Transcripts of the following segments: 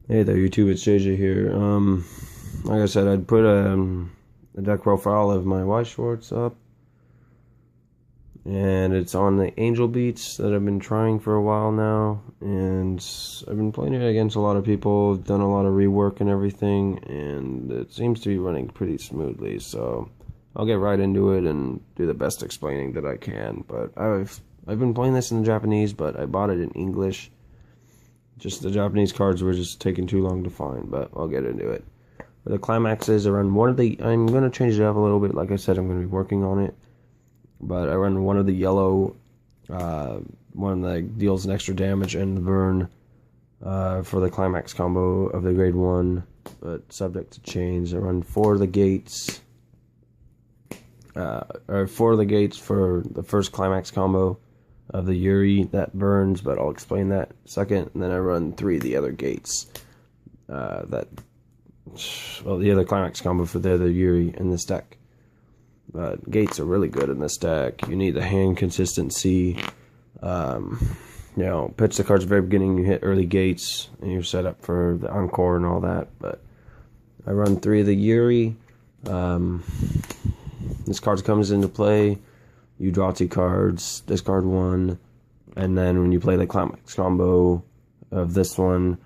Hey there, YouTube. It's JJ here. Like I said, I'd put a deck profile of my Weiss schwarz up, and it's on the Angel Beats that I've been trying for a while now, and I've been playing it against a lot of people, done a lot of rework and everything, and it seems to be running pretty smoothly. So I'll get right into it and do the best explaining that I can. But I've been playing this in Japanese, but I bought it in English. Just the Japanese cards were just taking too long to find, but I'll get into it. The climaxes are on one of the... I'm going to change it up a little bit. Like I said, I'm going to be working on it. But I run one of the yellow, one that deals an extra damage and the burn for the climax combo of the grade 1, but subject to change. I run 4 of the gates, or 4 of the gates for the first climax combo of the Yuri that burns, but I'll explain that second. And then I run 3 of the other gates the other climax combo for the other Yuri in this deck. But gates are really good in this deck. You need the hand consistency. Pitch the cards at the very beginning, you hit early gates, and you're set up for the encore and all that. But I run 3 of the Yuri. This card comes into play. You draw 2 cards, discard 1, and then when you play the climax combo of this one,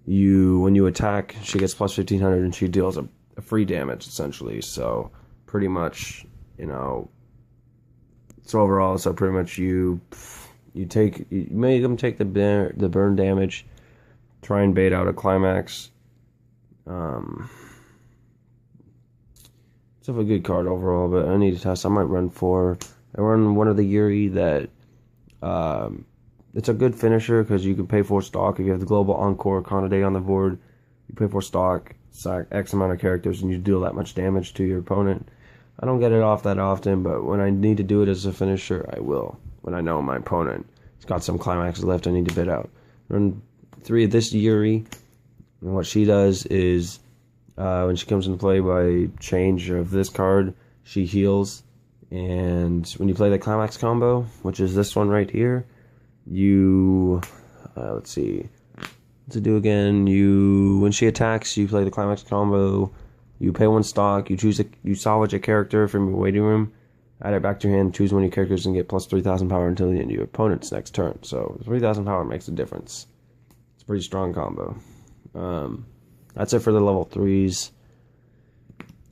when you attack, she gets plus 1500 and she deals a free damage essentially. So pretty much, so pretty much you make them take the burn damage, try and bait out a climax. It's a good card overall, but I need to test. I might run 4. I run one of the Yuri that it's a good finisher because you can pay 4 stock. If you have the global encore Kanade on the board, you pay 4 stock, sack X amount of characters, and you deal that much damage to your opponent. I don't get it off that often, but when I need to do it as a finisher, I will. When I know my opponent has got some climaxes left I need to bid out. Run 3 of this Yuri, and what she does is when she comes into play by change of this card, she heals. And when you play the climax combo, which is this one right here, you let's see, to do again. When she attacks, you play the climax combo. You pay 1 stock. You salvage a character from your waiting room, add it back to your hand, choose one of your characters, and get plus 3,000 power until the end of your opponent's next turn. So 3,000 power makes a difference. It's a pretty strong combo. That's it for the level 3s.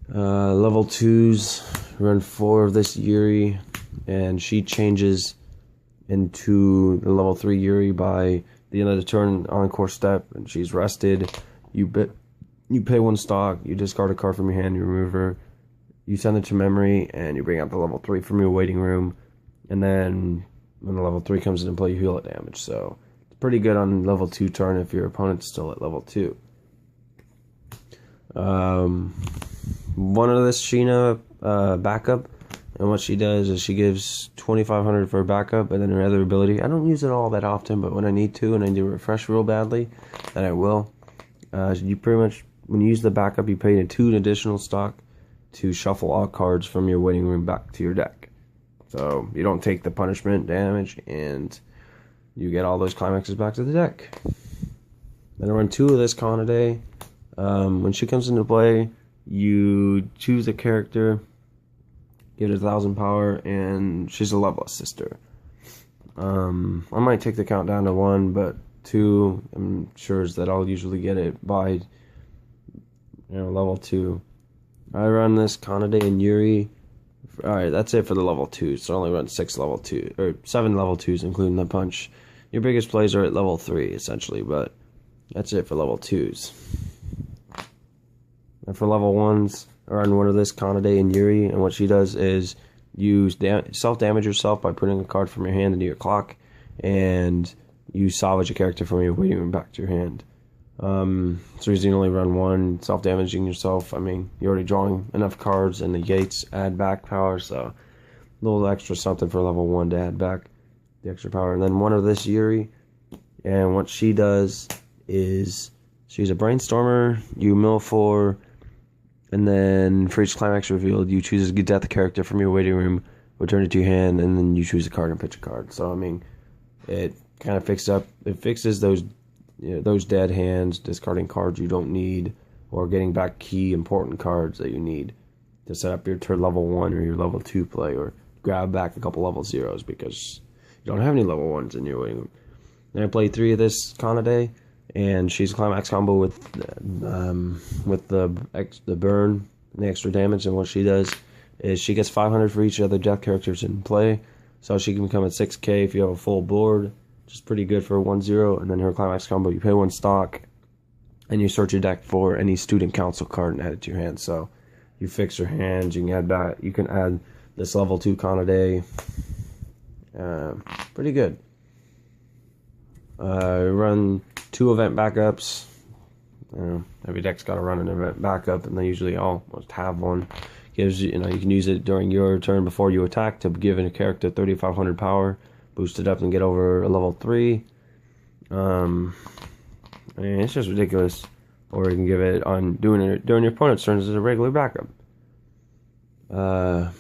Level 2s, run 4 of this Yuri, and she changes into the level 3 Yuri by the end of the turn encore step, and she's rested. You pay 1 stock, you discard a card from your hand, you remove her, you send it to memory, and you bring out the level 3 from your waiting room, and then when the level 3 comes into play, you heal it damage. So it's pretty good on level 2 turn if your opponent's still at level 2. One of this Sheena backup, and what she does is she gives 2,500 for a backup, and then her other ability, I don't use it all that often, but when I need to and I need to refresh real badly, then I will. You pretty much, when you use the backup, you pay 2 additional stock to shuffle all cards from your waiting room back to your deck. So you don't take the punishment damage, and you get all those climaxes back to the deck. Then I run 2 of this Kanade. When she comes into play, you choose a character, give it 1,000 power, and she's a level assister. I might take the count down to 1, but 2, I'm sure is that I'll usually get it by level 2. I run this Kanade and Yuri. Alright, that's it for the level 2s. So I only run 6 level 2, or 7 level 2s, including the punch. Your biggest plays are at level 3, essentially, but that's it for level 2s. And for level 1s, I run one of this Kanade and Yuri, and what she does is you self-damage yourself by putting a card from your hand into your clock, and you salvage a character from your waiting room back to your hand. So you only run 1, self-damaging yourself. I mean, you're already drawing enough cards, and the gates add back power, so a little extra something for level 1 to add back the extra power. And then one of this Yuri, and what she does is she's a brainstormer. You mill 4, and then for each climax revealed, you choose a death character from your waiting room, return it to your hand, and then you choose a card and pitch a card. So I mean, it kind of fixes those those dead hands, discarding cards you don't need, or getting back key important cards that you need to set up your level 1 or your level 2 play, or grab back a couple level 0s because you don't have any level 1s in your waiting room. Then I played 3 of this Kanade, and she's a climax combo with the burn and the extra damage, and what she does is she gets 500 for each of the death characters in play, so she can become at 6k if you have a full board, which is pretty good for a 1/0. And then her climax combo, you pay 1 stock, and you search your deck for any student council card and add it to your hand. So you fix your hands, you can add back, you can add this level 2 Kanade. Pretty good. Run 2 event backups. Every deck's got to run an event backup, and they usually almost have one. Gives you, you can use it during your turn before you attack to give a character 3,500 power, boost it up and get over a level 3. I mean, it's just ridiculous. Or you can give it on doing it during your opponent's turns as a regular backup. The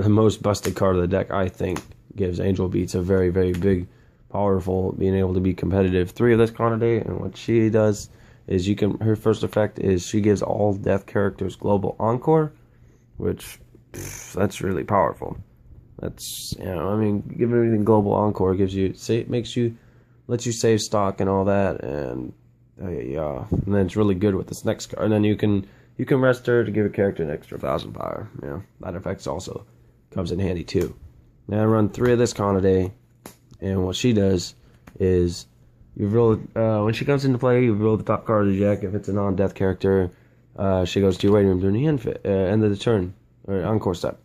most busted card of the deck, I think, gives Angel Beats a very, very big, powerful, being able to be competitive 3 of this Kanade, and what she does is her first effect is she gives all death characters global encore, which that's really powerful. That's, I mean, giving everything global encore lets you save stock and all that, and and then it's really good with this next card. And then you can rest her to give a character an extra 1,000 power. That effect also comes in handy too. Now I run 3 of this Kanade, and what she does is you roll when she comes into play, you roll the top card of the deck. If it's a non-death character, she goes to your waiting room during the end of the turn, or encore step.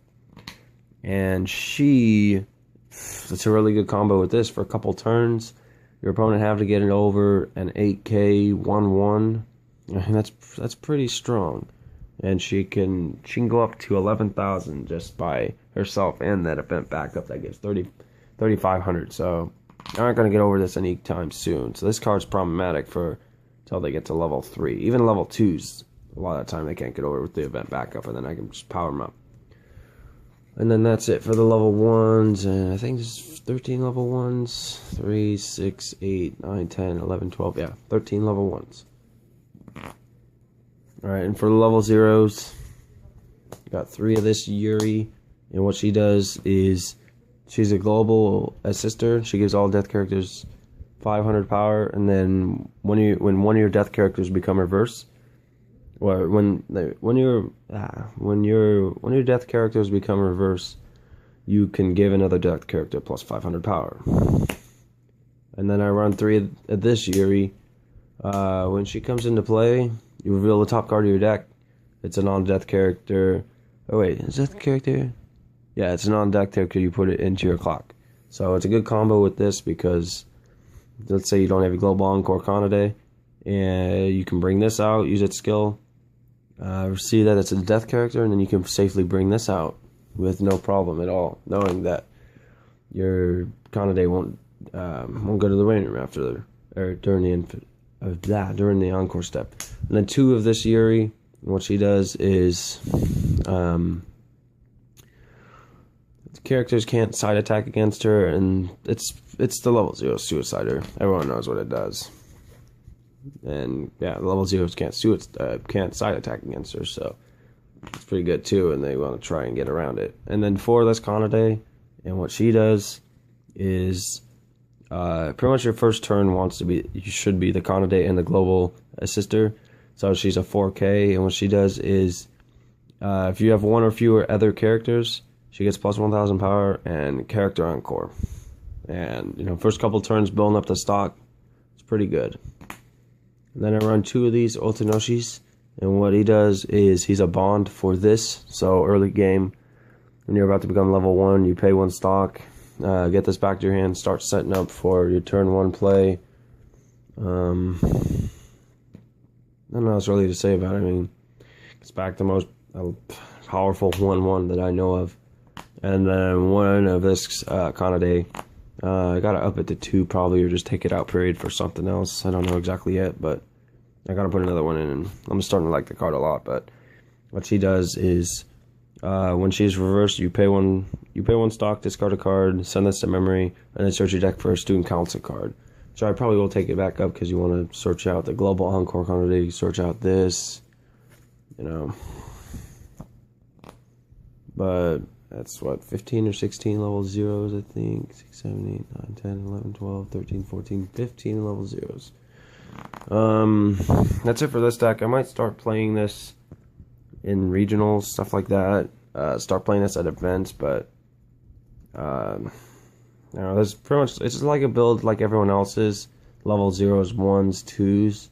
And it's a really good combo with this for a couple turns. Your opponent have to get it over an 8k 1/1. That's pretty strong. And she can go up to 11,000 just by herself and that event backup that gives 3,500. So they aren't going to get over this anytime soon. So this card's problematic until they get to level 3. Even level 2s, a lot of the time they can't get over with the event backup, and then I can just power them up. And then that's it for the level 1s, and I think there's 13 level 1s. 3, 6, 8, 9, 10, 11, 12, yeah, 13 level 1s. Alright, and for the level 0s, got 3 of this Yuri, and what she does is she's a global assister. She gives all death characters 500 power, and then when one of your death characters become reverse, or when your death characters become reverse, you can give another death character plus 500 power. And then I run 3 of this Yuri. When she comes into play, you reveal the top card of your deck. It's a non-death character. Oh wait, is that the character? Yeah, it's a non-death character. You put it into your clock. So it's a good combo with this because let's say you don't have a global encore Kanade, and you can bring this out, use its skill, see that it's a death character, and then you can safely bring this out with no problem at all, knowing that your Kanade won't go to the waiting room during the encore step. And then 2 of this Yuri, what she does is characters can't side attack against her, and it's the level 0 suicider. Everyone knows what it does. And yeah, the level 0s can't side attack against her, so it's pretty good too, and they want to try and get around it. And then 4 less Kanade, and what she does is pretty much your first turn you should be the Kanade and the global assister. So she's a 4k, and what she does is if you have 1 or fewer other characters, she gets plus 1,000 power and character encore. And first couple turns building up the stock, it's pretty good. And then I run 2 of these Otanoshis, and what he does is he's a bond for this. So early game, when you're about to become level 1, you pay 1 stock, get this back to your hand, start setting up for your turn 1 play. I don't know what really to say about it. I mean, it's back the most powerful 1/1 that I know of. And then 1 of this Kanade, I gotta up it to 2 probably, or just take it out period for something else. I don't know exactly yet, but I gotta put another one in, and I'm starting to like the card a lot. But what she does is when she's reversed, you pay one stock, discard a card, send this to memory, and then search your deck for a student council card. So I probably will take it back up because you want to search out the global encore quantity, search out this, you know. But that's what, 15 or 16 level zeros, I think. 6, 7, 8, 9, 10, 11, 12, 13, 14, 15 level zeros. That's it for this deck. I might start playing this in regionals, stuff like that. Start playing this at events, but you know, there's pretty much, it's just like a build like everyone else's. Level 0s, 1s, 2s.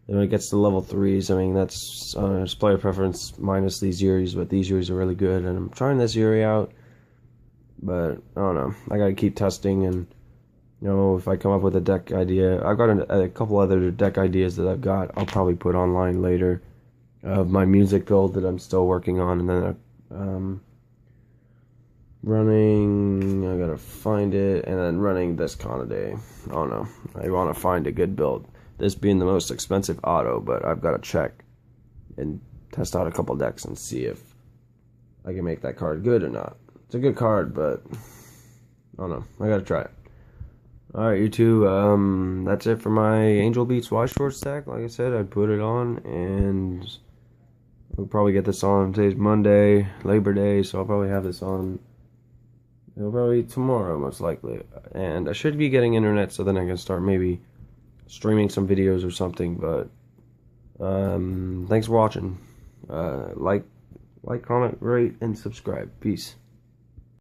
Then when it gets to level 3s, I mean, that's it's player preference minus these Yuris, but these Yuris are really good. And I'm trying this Yuri out, but I don't know. I gotta keep testing, and you know, if I come up with a deck idea, I've got a couple other deck ideas that I've got. I'll probably put online later of my music build that I'm still working on, and then running, I gotta find it, and then running this Conaday. I don't know. I want to find a good build. This being the most expensive auto, but I've got to check and test out a couple decks and see if I can make that card good or not. It's a good card, but I don't know. I gotta try it. Alright, you two, that's it for my Angel Beats Weiss Schwarz deck. Like I said, I'd put it on, and we'll probably get this on. Today's Monday, Labor Day, so I'll probably have this on. It'll probably be tomorrow, most likely. And I should be getting internet, so then I can start maybe streaming some videos or something. But thanks for watching. Like, comment, rate, and subscribe. Peace.